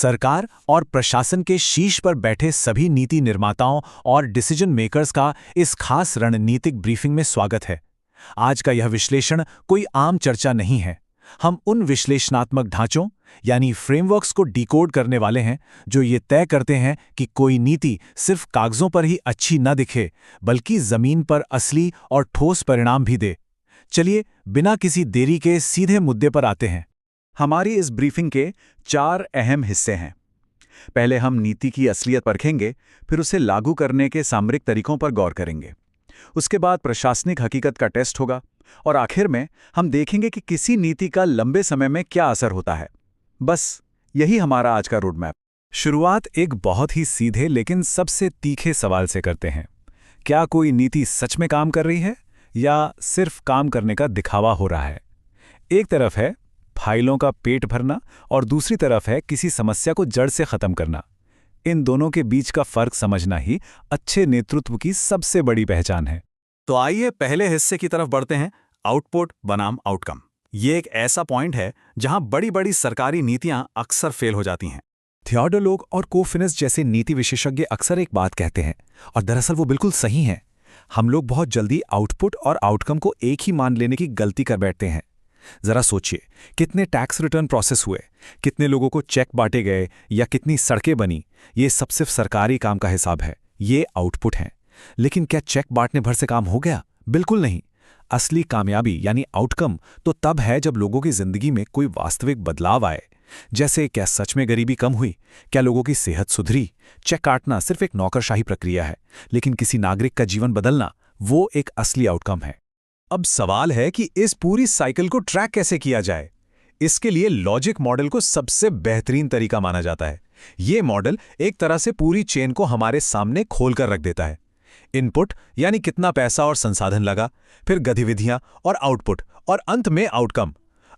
सरकार और प्रशासन के शीर्ष पर बैठे सभी नीति निर्माताओं और डिसीजन मेकर्स का इस खास रणनीतिक ब्रीफिंग में स्वागत है। आज का यह विश्लेषण कोई आम चर्चा नहीं है। हम उन विश्लेषणात्मक ढांचों यानी फ्रेमवर्क्स को डिकोड करने वाले हैं जो ये तय करते हैं कि कोई नीति सिर्फ कागजों पर ही अच्छी न दिखे बल्कि जमीन पर असली और ठोस परिणाम भी दे। चलिए बिना किसी देरी के सीधे मुद्दे पर आते हैं। हमारी इस ब्रीफिंग के 4 अहम हिस्से हैं। पहले हम नीति की असलियत परखेंगे, फिर उसे लागू करने के सामरिक तरीकों पर गौर करेंगे। उसके बाद प्रशासनिक हकीकत का टेस्ट होगा और आखिर में हम देखेंगे कि किसी नीति का लंबे समय में क्या असर होता है। बस यही हमारा आज का रोड मैप। शुरुआत एक बहुत ही सीधे लेकिन सबसे तीखे सवाल से करते हैं। क्या कोई नीति सच में काम कर रही है या सिर्फ काम करने का दिखावा हो रहा है? एक तरफ है फाइलों का पेट भरना और दूसरी तरफ है किसी समस्या को जड़ से खत्म करना। इन दोनों के बीच का फर्क समझना ही अच्छे नेतृत्व की सबसे बड़ी पहचान है। तो आइए पहले हिस्से की तरफ बढ़ते हैं, आउटपुट बनाम आउटकम। ये एक ऐसा पॉइंट है जहां बड़ी बड़ी सरकारी नीतियां अक्सर फेल हो जाती हैं। थियोडोर लोग और कोफिनिस जैसे नीति विशेषज्ञ अक्सर एक बात कहते हैं और दरअसल वो बिल्कुल सही है। हम लोग बहुत जल्दी आउटपुट और आउटकम को एक ही मान लेने की गलती कर बैठते हैं। जरा सोचिए, कितने टैक्स रिटर्न प्रोसेस हुए, कितने लोगों को चेक बांटे गए या कितनी सड़कें बनी, ये सब सिर्फ सरकारी काम का हिसाब है। ये आउटपुट है। लेकिन क्या चेक बांटने भर से काम हो गया? बिल्कुल नहीं। असली कामयाबी यानी आउटकम तो तब है जब लोगों की जिंदगी में कोई वास्तविक बदलाव आए। जैसे क्या सच में गरीबी कम हुई, क्या लोगों की सेहत सुधरी। चेक काटना सिर्फ एक नौकरशाही प्रक्रिया है, लेकिन किसी नागरिक का जीवन बदलना वो एक असली आउटकम है। अब सवाल है कि इस पूरी साइकिल को ट्रैक कैसे किया जाए। इसके लिए लॉजिक मॉडल को सबसे बेहतरीन तरीका माना जाता है। ये मॉडल एक तरह से पूरी चेन को हमारे सामने खोलकर रख देता है। इनपुट यानी कितना पैसा और संसाधन लगा, फिर गतिविधियां और आउटपुट, और अंत में आउटकम।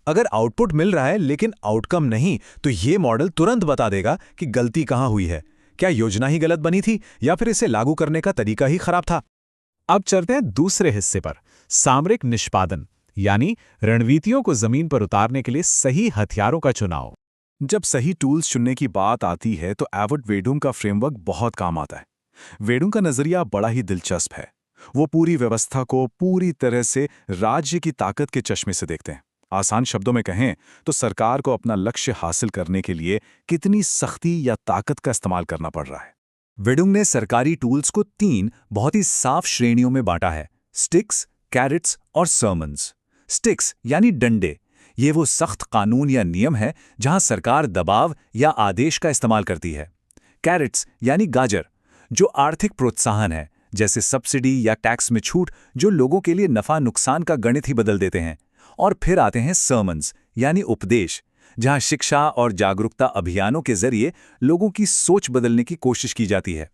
अगर आउटपुट मिल रहा है लेकिन आउटकम नहीं, तो ये मॉडल तुरंत बता देगा कि गलती कहां हुई है। क्या योजना ही गलत बनी थी या फिर इसे लागू करने का तरीका ही खराब था? अब चलते हैं दूसरे हिस्से पर, सामरिक निष्पादन यानी रणनीतियों को जमीन पर उतारने के लिए सही हथियारों का चुनाव। जब सही टूल्स चुनने की बात आती है तो एबट वेडुंग का फ्रेमवर्क बहुत काम आता है। वेडुंग का नजरिया बड़ा ही दिलचस्प है। वो पूरी व्यवस्था को पूरी तरह से राज्य की ताकत के चश्मे से देखते हैं। आसान शब्दों में कहें तो सरकार को अपना लक्ष्य हासिल करने के लिए कितनी सख्ती या ताकत का इस्तेमाल करना पड़ रहा है। वेडुंग ने सरकारी टूल्स को 3 बहुत ही साफ श्रेणियों में बांटा है: स्टिक्स, कैरेट्स और सर्मन्स। स्टिक्स यानी डंडे, ये वो सख्त कानून या नियम है जहां सरकार दबाव या आदेश का इस्तेमाल करती है। कैरेट्स यानी गाजर, जो आर्थिक प्रोत्साहन है, जैसे सब्सिडी या टैक्स में छूट, जो लोगों के लिए नफा नुकसान का गणित ही बदल देते हैं। और फिर आते हैं सर्मन्स यानी उपदेश, जहां शिक्षा और जागरूकता अभियानों के जरिए लोगों की सोच बदलने की कोशिश की जाती है।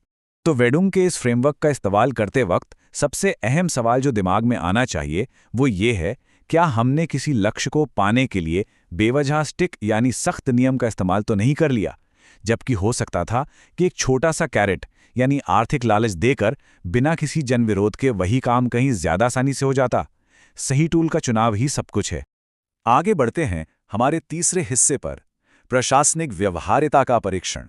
तो वेडुंग के इस फ्रेमवर्क का इस्तेमाल करते वक्त सबसे अहम सवाल जो दिमाग में आना चाहिए वो ये है, क्या हमने किसी लक्ष्य को पाने के लिए बेवजह स्टिक यानी सख्त नियम का इस्तेमाल तो नहीं कर लिया, जबकि हो सकता था कि एक छोटा सा कैरेट यानी आर्थिक लालच देकर बिना किसी जनविरोध के वही काम कहीं ज्यादा आसानी से हो जाता। सही टूल का चुनाव ही सब कुछ है। आगे बढ़ते हैं हमारे तीसरे हिस्से पर, प्रशासनिक व्यवहार्यता का परीक्षण।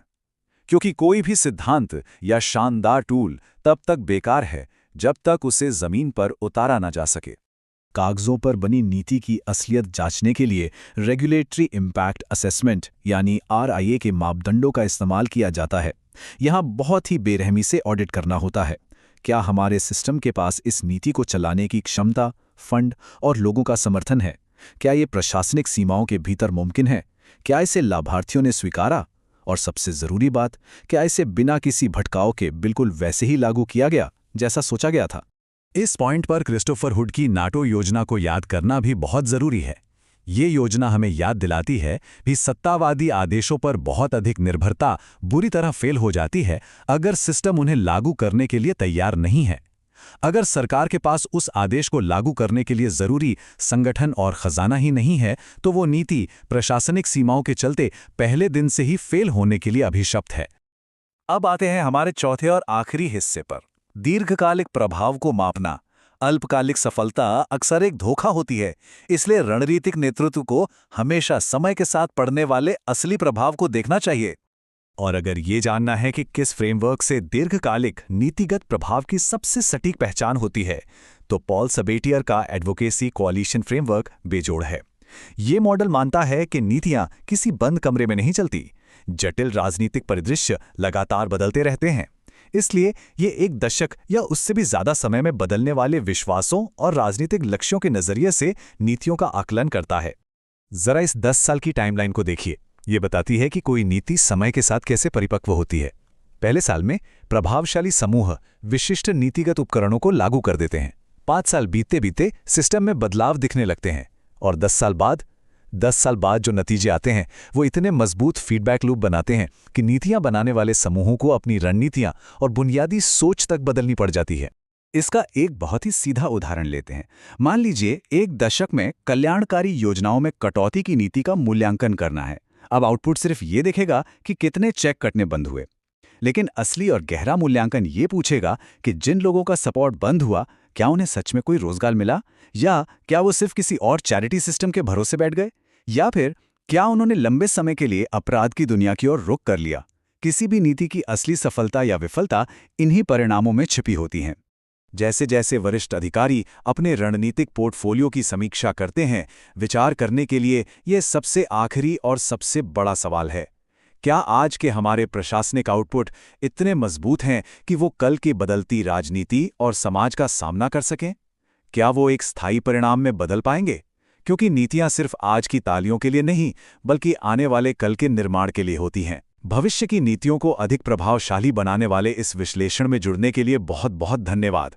क्योंकि कोई भी सिद्धांत या शानदार टूल तब तक बेकार है जब तक उसे जमीन पर उतारा ना जा सके। कागजों पर बनी नीति की असलियत जांचने के लिए रेगुलेटरी इम्पैक्ट असेसमेंट यानी RIA के मापदंडों का इस्तेमाल किया जाता है। यहाँ बहुत ही बेरहमी से ऑडिट करना होता है। क्या हमारे सिस्टम के पास इस नीति को चलाने की क्षमता, फंड और लोगों का समर्थन है? क्या ये प्रशासनिक सीमाओं के भीतर मुमकिन है? क्या इसे लाभार्थियों ने स्वीकारा? और सबसे जरूरी बात, क्या इसे बिना किसी भटकाव के बिल्कुल वैसे ही लागू किया गया जैसा सोचा गया था? इस पॉइंट पर क्रिस्टोफर हुड की नाटो योजना को याद करना भी बहुत जरूरी है। ये योजना हमें याद दिलाती है भी सत्तावादी आदेशों पर बहुत अधिक निर्भरता बुरी तरह फेल हो जाती है अगर सिस्टम उन्हें लागू करने के लिए तैयार नहीं है। अगर सरकार के पास उस आदेश को लागू करने के लिए जरूरी संगठन और खजाना ही नहीं है, तो वो नीति प्रशासनिक सीमाओं के चलते पहले दिन से ही फेल होने के लिए अभिशप्त है। अब आते हैं हमारे चौथे और आखिरी हिस्से पर, दीर्घकालिक प्रभाव को मापना। अल्पकालिक सफलता अक्सर एक धोखा होती है, इसलिए रणनीतिक नेतृत्व को हमेशा समय के साथ पड़ने वाले असली प्रभाव को देखना चाहिए। और अगर ये जानना है कि किस फ्रेमवर्क से दीर्घकालिक नीतिगत प्रभाव की सबसे सटीक पहचान होती है, तो पॉल सबेटियर का एडवोकेसी कोalition फ्रेमवर्क बेजोड़ है। ये मॉडल मानता है कि नीतियां किसी बंद कमरे में नहीं चलती। जटिल राजनीतिक परिदृश्य लगातार बदलते रहते हैं, इसलिए ये एक दशक या उससे भी ज्यादा समय में बदलने वाले विश्वासों और राजनीतिक लक्ष्यों के नजरिए से नीतियों का आकलन करता है। जरा इस 10 साल की टाइमलाइन को देखिए। ये बताती है कि कोई नीति समय के साथ कैसे परिपक्व होती है। पहले साल में प्रभावशाली समूह विशिष्ट नीतिगत उपकरणों को लागू कर देते हैं। 5 साल बीतते बीतते सिस्टम में बदलाव दिखने लगते हैं और 10 साल बाद जो नतीजे आते हैं वो इतने मजबूत फीडबैक लूप बनाते हैं कि नीतियां बनाने वाले समूहों को अपनी रणनीतियां और बुनियादी सोच तक बदलनी पड़ जाती है। इसका एक बहुत ही सीधा उदाहरण लेते हैं। मान लीजिए एक दशक में कल्याणकारी योजनाओं में कटौती की नीति का मूल्यांकन करना है। अब आउटपुट सिर्फ ये देखेगा कि कितने चेक कटने बंद हुए, लेकिन असली और गहरा मूल्यांकन ये पूछेगा कि जिन लोगों का सपोर्ट बंद हुआ, क्या उन्हें सच में कोई रोजगार मिला, या क्या वो सिर्फ किसी और चैरिटी सिस्टम के भरोसे बैठ गए, या फिर क्या उन्होंने लंबे समय के लिए अपराध की दुनिया की ओर रुख कर लिया। किसी भी नीति की असली सफलता या विफलता इन्हीं परिणामों में छिपी होती है। जैसे जैसे वरिष्ठ अधिकारी अपने रणनीतिक पोर्टफोलियो की समीक्षा करते हैं, विचार करने के लिए यह सबसे आखिरी और सबसे बड़ा सवाल है, क्या आज के हमारे प्रशासनिक आउटपुट इतने मजबूत हैं कि वो कल की बदलती राजनीति और समाज का सामना कर सकें? क्या वो एक स्थायी परिणाम में बदल पाएंगे? क्योंकि नीतियां सिर्फ आज की तालियों के लिए नहीं, बल्कि आने वाले कल के निर्माण के लिए होती हैं। भविष्य की नीतियों को अधिक प्रभावशाली बनाने वाले इस विश्लेषण में जुड़ने के लिए बहुत बहुत धन्यवाद।